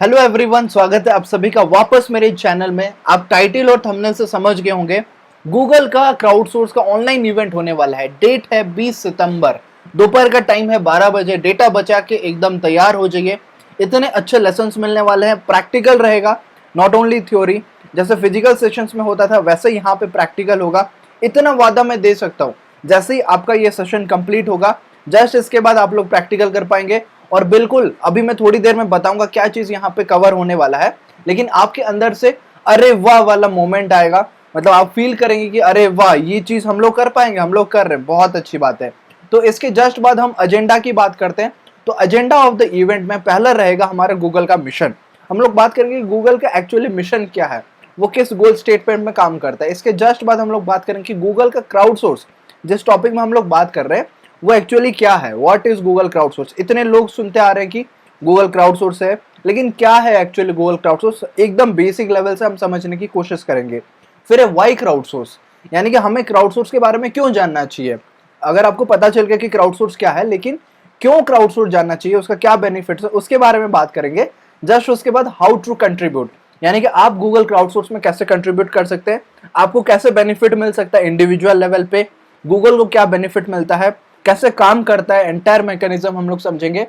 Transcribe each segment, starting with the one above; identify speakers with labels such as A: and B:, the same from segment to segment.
A: Hello everyone, स्वागत है आप सभी का वापस मेरे चैनल में। आप टाइटल और थंबनेल से समझ गए होंगे, गूगल का क्राउडसोर्स का ऑनलाइन इवेंट होने वाला है। डेट है 20 सितंबर, दोपहर का टाइम है 12 बजे। डेटा बचा के एकदम तैयार हो जाइए। इतने अच्छे लेसन्स मिलने वाले हैं, प्रैक्टिकल रहेगा, नॉट ओनली थ्योरी। जैसे फिजिकल सेशंस में होता था वैसे यहाँ पे प्रैक्टिकल होगा। इतना वादा मैं दे सकता हूँ, जैसे ही आपका ये सेशन कंप्लीट होगा जस्ट इसके बाद आप लोग प्रैक्टिकल कर पाएंगे। और बिल्कुल अभी मैं थोड़ी देर में बताऊंगा क्या चीज यहाँ पे कवर होने वाला है, लेकिन आपके अंदर से अरे वाह वाला मोमेंट आएगा। मतलब आप फील करेंगे कि अरे वाह, ये चीज हम लोग कर पाएंगे, हम लोग कर रहे हैं, बहुत अच्छी बात है। तो इसके जस्ट बाद हम एजेंडा की बात करते हैं। तो एजेंडा ऑफ द इवेंट में पहला रहेगा हमारे गूगल का मिशन। हम लोग बात करेंगे गूगल का एक्चुअली मिशन क्या है, वो किस गोल स्टेटमेंट में काम करता है। इसके जस्ट बाद हम लोग बात करेंगे कि गूगल का क्राउड सोर्स, जिस टॉपिक में हम लोग बात कर रहे हैं, वो एक्चुअली क्या है। What is Google crowd source. इतने लोग सुनते आ रहे हैं कि गूगल क्राउड सोर्स है, लेकिन क्या है एक्चुअली गूगल क्राउड सोर्स, एकदम बेसिक लेवल से हम समझने की कोशिश करेंगे। फिर है वाई क्राउड सोर्स, यानी कि हमें क्राउड सोर्स के बारे में क्यों जानना चाहिए। अगर आपको पता चल गया कि क्राउड सोर्स क्या है, लेकिन क्यों क्राउड सोर्स जानना चाहिए, उसका क्या बेनिफिट्स है, उसके बारे में बात करेंगे। जस्ट उसके बाद हाउ टू कंट्रीब्यूट, यानी कि आप गूगल क्राउड सोर्स में कैसे कंट्रीब्यूट कर सकते हैं, आपको कैसे बेनिफिट मिल सकता है इंडिविजुअल लेवल पे, गूगल को क्या बेनिफिट मिलता है, कैसे काम करता है, एंटायर मैकेनिज्म हम लोग समझेंगे।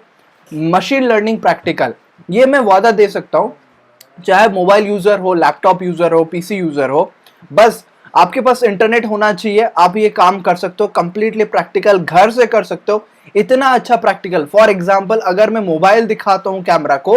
A: मशीन लर्निंग प्रैक्टिकल, ये मैं वादा दे सकता हूँ, चाहे मोबाइल यूजर हो, लैपटॉप यूजर हो, पीसी यूजर हो, बस आपके पास इंटरनेट होना चाहिए, आप ये काम कर सकते हो। कंप्लीटली प्रैक्टिकल घर से कर सकते हो, इतना अच्छा प्रैक्टिकल। फॉर एग्जाम्पल, अगर मैं मोबाइल दिखाता हूँ कैमरा को,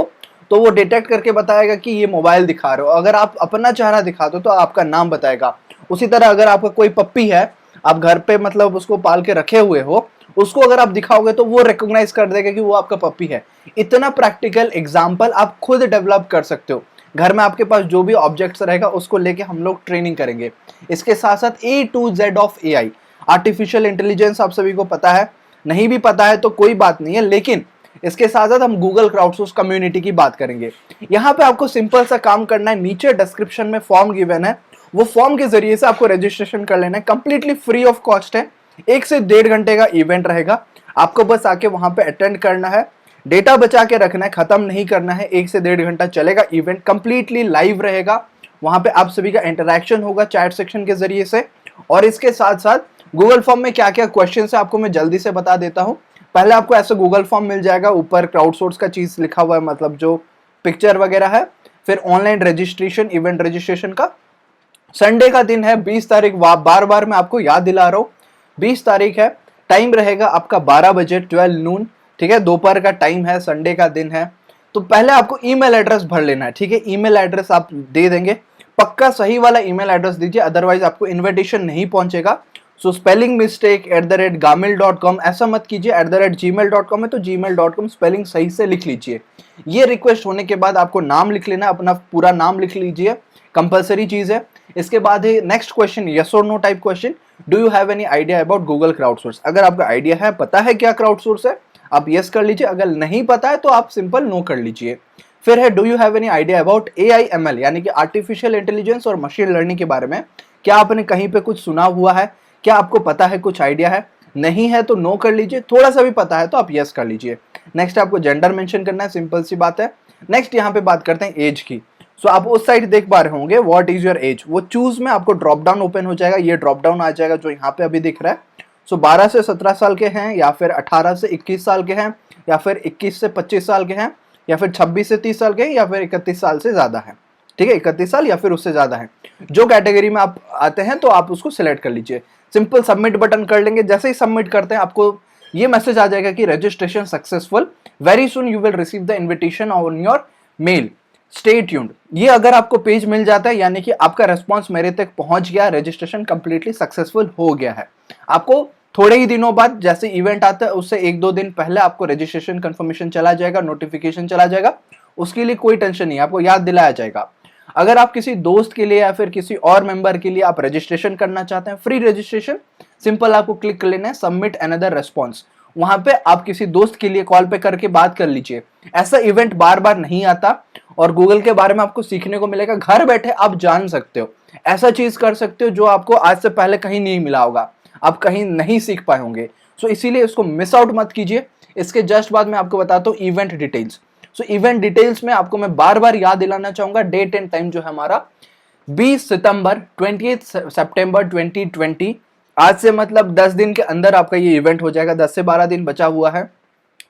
A: तो वो डिटेक्ट करके बताएगा कि ये मोबाइल दिखा रहे हो। अगर आप अपना चेहरा दिखाते हो तो आपका नाम बताएगा। उसी तरह अगर आपका कोई पप्पी है, आप घर पे मतलब उसको पाल के रखे हुए हो, उसको अगर आप दिखाओगे तो वो रिकॉग्नाइज कर देगा कि वो आपका पप्पी है। इतना प्रैक्टिकल एग्जाम्पल आप खुद डेवलप कर सकते हो। घर में आपके पास जो भी ऑब्जेक्ट्स रहेगा उसको लेके हम लोग ट्रेनिंग करेंगे। इसके साथ साथ A to Z of AI, artificial intelligence आप सभी को पता है, नहीं भी पता है तो कोई बात नहीं है, लेकिन इसके साथ साथ हम गूगल क्राउडसोर्स कम्युनिटी की बात करेंगे। यहाँ पे आपको सिंपल सा काम करना है, नीचे डिस्क्रिप्शन में फॉर्म गिवन है, वो फॉर्म के जरिए से आपको रजिस्ट्रेशन कर लेना है। कंप्लीटली फ्री ऑफ कॉस्ट है, 1 से 1.5 घंटे का इवेंट रहेगा। आपको बस आके वहां पे अटेंड करना है, डेटा बचा के रखना है, खत्म नहीं करना है। 1 से 1.5 घंटा चलेगा इवेंट, कंप्लीटली लाइव रहेगा। वहां पे आप सभी का इंटरेक्शन होगा चैट सेक्शन के जरिए से। और इसके साथ साथ गूगल फॉर्म में क्या क्या क्वेश्चन है आपको मैं जल्दी से बता देता हूँ। पहले आपको ऐसा गूगल फॉर्म मिल जाएगा, ऊपर क्राउड सोर्स का चीज लिखा हुआ है, मतलब जो पिक्चर वगैरह है। फिर ऑनलाइन रजिस्ट्रेशन, इवेंट रजिस्ट्रेशन का संडे का दिन है 20 तारीख। बार बार मैं आपको याद दिला रहा हूँ, 20 तारीख है। टाइम रहेगा आपका 12 बजे, 12 नून, ठीक है, दोपहर का टाइम है, संडे का दिन है। तो पहले आपको ईमेल एड्रेस भर लेना है, ठीक है। ईमेल एड्रेस आप दे देंगे, पक्का सही वाला ईमेल एड्रेस दीजिए, अदरवाइज आपको इन्विटेशन नहीं पहुंचेगा। सो स्पेलिंग मिस्टेक @gamil.com ऐसा मत कीजिए, @gmail.com है तो gmail.com स्पेलिंग सही से लिख लीजिए। ये रिक्वेस्ट होने के बाद आपको नाम लिख लेना, अपना पूरा नाम लिख लीजिए, कंपलसरी चीज है। इसके बाद है नेक्स्ट क्वेश्चन, यस और no type question. Do you have any idea about Google crowd source. अगर आपका आइडिया है, पता है क्या क्राउड सोर्स है, आप यस कर लीजिए। अगर नहीं पता है तो आप सिंपल नो कर लीजिए। फिर है do you have any idea about AIML, यानी कि आर्टिफिशियल इंटेलिजेंस और मशीन लर्निंग के बारे में। क्या आपने कहीं पे कुछ सुना हुआ है, क्या आपको पता है, कुछ आइडिया है। नहीं है तो नो कर लीजिए, थोड़ा सा भी पता है तो आप यस कर लीजिए। नेक्स्ट आपको जेंडर मेंशन करना है, सिंपल सी बात है। नेक्स्ट यहाँ पे बात करते हैं एज की। सो आप उस साइड देख पा रहे होंगे, व्हाट इज योर एज, वो चूज में आपको ड्रॉप डाउन ओपन हो जाएगा। ये ड्रॉप डाउन आ जाएगा जो यहाँ पे अभी दिख रहा है। सो 12 से 17 साल के हैं, या फिर 18 से 21 साल के हैं, या फिर 21 से 25 साल के हैं, या फिर 26 से 30 साल के हैं, या फिर 31 साल से ज्यादा है, ठीक है, 31 साल या फिर उससे ज्यादा है। जो कैटेगरी में आप आते हैं तो आप उसको सिलेक्ट कर लीजिए। सिंपल सबमिट बटन कर लेंगे। जैसे ही सबमिट करते हैं आपको ये मैसेज आ जाएगा कि registration successful, very soon you will receive the invitation on your mail, stay tuned. ये अगर आपको पेज मिल जाता है, यानी कि आपका रेस्पॉन्स मेरे तक पहुंच गया, रजिस्ट्रेशन कंप्लीटली सक्सेसफुल हो गया है। आपको थोड़े ही दिनों बाद, जैसे इवेंट आता है उससे 1-2 दिन पहले आपको रजिस्ट्रेशन कंफर्मेशन चला जाएगा, नोटिफिकेशन चला जाएगा। उसके लिए कोई टेंशन नहीं, आपको याद दिलाया जाएगा। अगर आप किसी दोस्त के लिए या फिर किसी और मेंबर के लिए आप रजिस्ट्रेशन करना चाहते हैं, फ्री रजिस्ट्रेशन, सिंपल आपको क्लिक कर लेना है सबमिट अनदर रेस्पॉन्स। वहां पे आप किसी दोस्त के लिए कॉल पे करके बात कर लीजिए। ऐसा इवेंट बार बार नहीं आता, और गूगल के बारे में आपको सीखने को मिलेगा। घर बैठे आप जान सकते हो, ऐसा चीज कर सकते हो जो आपको आज से पहले कहीं नहीं मिला होगा, आप कहीं नहीं सीख पाए होंगे। सो इसीलिए इसको मिस आउट मत कीजिए। इसके जस्ट बाद मैं आपको बताता हूँ इवेंट डिटेल्स। सो इवेंट डिटेल्स में आपको मैं बार बार याद दिलाना चाहूंगा, डेट एंड टाइम जो है हमारा 20 सितंबर 20 सितंबर 2020। आज से मतलब 10 दिन के अंदर आपका ये इवेंट हो जाएगा, 10 से 12 दिन बचा हुआ है।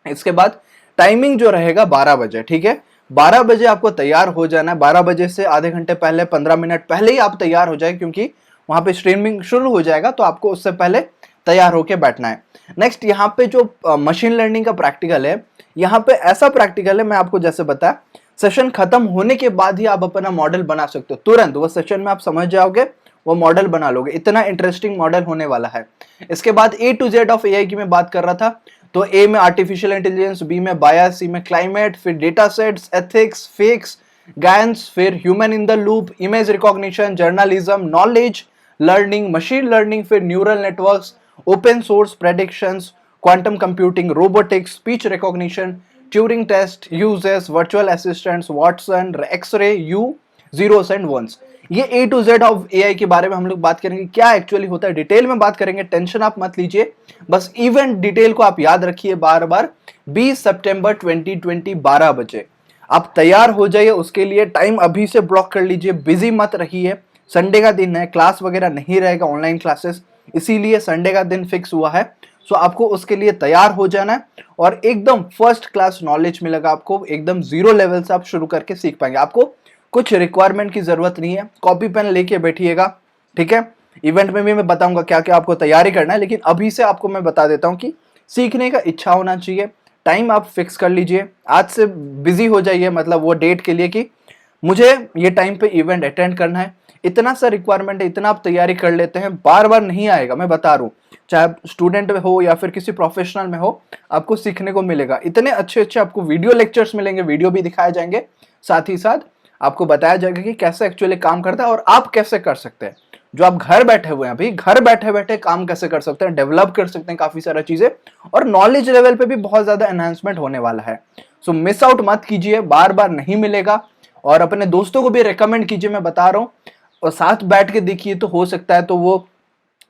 A: इसके बाद टाइमिंग जो रहेगा 12 बजे, ठीक है। 12 बजे आपको तैयार हो जाना है। 12 बजे से आधे घंटे पहले, 15 मिनट पहले ही आप तैयार हो जाए, क्योंकि वहां पे स्ट्रीमिंग शुरू हो जाएगा, तो आपको उससे पहले तैयार होके बैठना है। नेक्स्ट यहाँ पे जो मशीन लर्निंग का प्रैक्टिकल है, यहाँ पे ऐसा प्रैक्टिकल है, मैं आपको जैसे बताया, सेशन खत्म होने के बाद ही आप अपना मॉडल बना सकते हो। तुरंत वो सेशन में आप समझ जाओगे, वो मॉडल बना लोगे। इतना इंटरेस्टिंग मॉडल होने वाला है। इसके बाद A to Z of AI की मैं बात कर रहा था, तो A में आर्टिफिशियल इंटेलिजेंस, B में बायस, C में क्लाइमेट, फिर data sets, ethics, fakes, gains, फिर human in the loop, image recognition, journalism, knowledge learning, machine learning, फिर neural networks, open source predictions, quantum computing, robotics, speech recognition, Turing test, uses, virtual assistants, Watson, X-ray, you, zeros and ones. ये A to Z of AI के बारे में हम लोग बात करेंगे, क्या एक्चुअली होता है डिटेल में बात करेंगे। टेंशन आप मत लीजिए, बस इवेंट डिटेल को आप याद रखिए बार बार। 20 सितंबर 2020 12 बजे आप तैयार हो जाइए। उसके लिए टाइम अभी से ब्लॉक कर लीजिए, बिजी मत रहिए। संडे का दिन है, क्लास वगैरह नहीं रहेगा, ऑनलाइन क्लासेस, इसीलिए संडे का दिन फिक्स हुआ है। सो आपको उसके लिए तैयार हो जाना है और एकदम फर्स्ट क्लास नॉलेज मिलेगा आपको। एकदम जीरो लेवल से आप शुरू करके सीख पाएंगे। आपको कुछ रिक्वायरमेंट की जरूरत नहीं है, कॉपी पेन लेके बैठिएगा, ठीक है। इवेंट में भी मैं बताऊंगा क्या क्या आपको तैयारी करना है, लेकिन अभी से आपको मैं बता देता हूं कि सीखने का इच्छा होना चाहिए। टाइम आप फिक्स कर लीजिए, आज से बिजी हो जाइए, मतलब वो डेट के लिए कि मुझे ये टाइम पे इवेंट अटेंड करना है। इतना सा रिक्वायरमेंट है, इतना आप तैयारी कर लेते हैं, बार बार नहीं आएगा, मैं बता रहा हूँ। चाहे स्टूडेंट में हो या फिर किसी प्रोफेशनल में हो, आपको सीखने को मिलेगा। इतने अच्छे अच्छे आपको वीडियो लेक्चर्स मिलेंगे, वीडियो भी दिखाए जाएंगे, साथ ही साथ आपको बताया जाएगा कि कैसे एक्चुअली काम करता है और आप कैसे कर सकते हैं। जो आप घर बैठे हुए हैं, अभी घर बैठे बैठे काम कैसे कर सकते हैं, डेवलप कर सकते हैं काफी सारा चीजें, और नॉलेज लेवल पे भी बहुत ज्यादा एनहांसमेंट होने वाला है। सो मिस आउट मत कीजिए, बार बार नहीं मिलेगा। और अपने दोस्तों को भी रेकमेंड कीजिए, मैं बता रहा हूँ, और साथ बैठ के देखिए, तो हो सकता है तो वो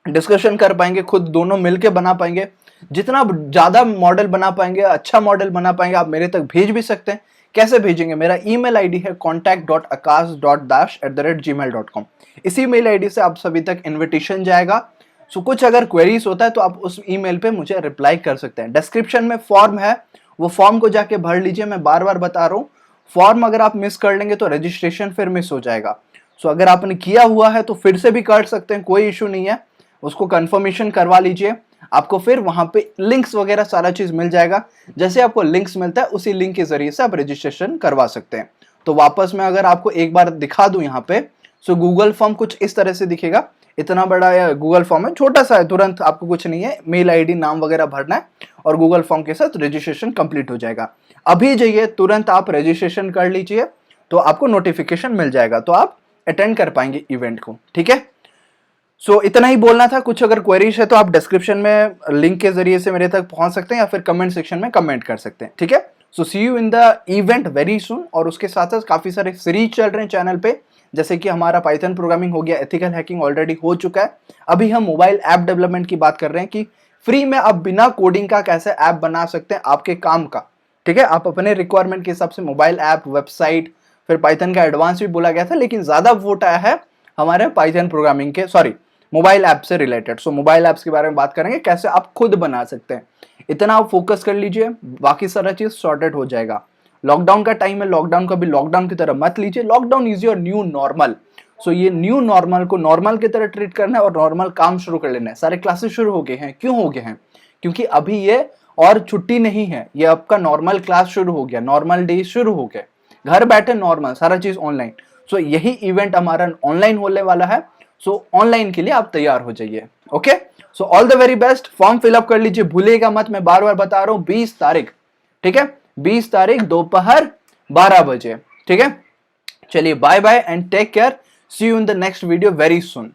A: डिस्कशन कर पाएंगे, खुद दोनों मिलके बना पाएंगे। जितना ज्यादा मॉडल बना पाएंगे, अच्छा मॉडल बना पाएंगे, आप मेरे तक भेज भी सकते हैं। कैसे भेजेंगे? मेरा ईमेल आईडी है contact.akash.dash@gmail.com। इसी मेल आईडी से आप सभी तक इनविटेशन जाएगा। सो कुछ अगर क्वेरीज होता है तो आप उस ईमेल पे मुझे रिप्लाई कर सकते हैं। डिस्क्रिप्शन में फॉर्म है, वो फॉर्म को जाके भर लीजिए। मैं बार बार बता रहा हूँ, फॉर्म अगर आप मिस कर लेंगे तो रजिस्ट्रेशन फिर मिस हो जाएगा। सो अगर आपने किया हुआ है तो फिर से भी कर सकते हैं, कोई इशू नहीं है। उसको कंफर्मेशन करवा लीजिए, आपको फिर वहां पे लिंक्स वगैरह सारा चीज मिल जाएगा। जैसे आपको लिंक्स मिलता है, उसी लिंक के जरिए से आप रजिस्ट्रेशन करवा सकते हैं। तो वापस मैं अगर आपको एक बार दिखा दूं यहाँ पे, सो गूगल फॉर्म कुछ इस तरह से दिखेगा। इतना बड़ा गूगल फॉर्म है, छोटा सा है, तुरंत आपको कुछ नहीं है, मेल आईडी नाम वगैरह भरना है और गूगल फॉर्म के साथ रजिस्ट्रेशन कंप्लीट हो जाएगा। अभी जाइए, तुरंत आप रजिस्ट्रेशन कर लीजिए, तो आपको नोटिफिकेशन मिल जाएगा, तो आप अटेंड कर पाएंगे इवेंट को, ठीक है। सो इतना ही बोलना था। कुछ अगर क्वेरीज है तो आप डिस्क्रिप्शन में लिंक के जरिए से मेरे तक पहुंच सकते हैं या फिर कमेंट सेक्शन में कमेंट कर सकते हैं, ठीक है। So see you in the event very soon. और उसके साथ साथ काफी सारे सीरीज चल रहे हैं चैनल पे, जैसे कि हमारा पाइथन प्रोग्रामिंग हो गया, एथिकल हैकिंग ऑलरेडी हो चुका है। अभी हम मोबाइल ऐप डेवलपमेंट की बात कर रहे हैं कि फ्री में आप बिना कोडिंग का कैसे ऐप बना सकते हैं आपके काम का, ठीक है। आप अपने रिक्वायरमेंट के हिसाब से मोबाइल ऐप, वेबसाइट, फिर पाइथन का एडवांस भी बोला गया था, लेकिन ज्यादा वोट आया है हमारे पाइथन प्रोग्रामिंग के, सॉरी, मोबाइल ऐप से रिलेटेड। सो मोबाइल ऐप्स के बारे में बात करेंगे, कैसे आप खुद बना सकते हैं। इतना आप फोकस कर लीजिए, बाकी सारा चीज सॉर्टेड हो जाएगा। लॉकडाउन का टाइम है, लॉकडाउन का भी लॉकडाउन की तरह मत लीजिए। Lockdown is your new normal. So ये न्यू नॉर्मल को नॉर्मल की तरह ट्रीट करना है और नॉर्मल काम शुरू कर लेना है। सारे क्लासेस शुरू हो गए हैं, क्यों हो गए हैं? क्योंकि अभी ये और छुट्टी नहीं है, ये आपका नॉर्मल क्लास शुरू हो गया, नॉर्मल डे शुरू हो गए, घर बैठे नॉर्मल सारा चीज ऑनलाइन। सो यही इवेंट हमारा ऑनलाइन होने वाला है। सो ऑनलाइन के लिए आप तैयार हो जाइए, okay. So all the very best. Form fill up कर लीजिए, भूलिएगा मत, मैं बार बार बता रहा हूं, 20 तारीख, ठीक है, 20 तारीख दोपहर 12 बजे, ठीक है। चलिए, bye bye and take care. See you in the next video very soon.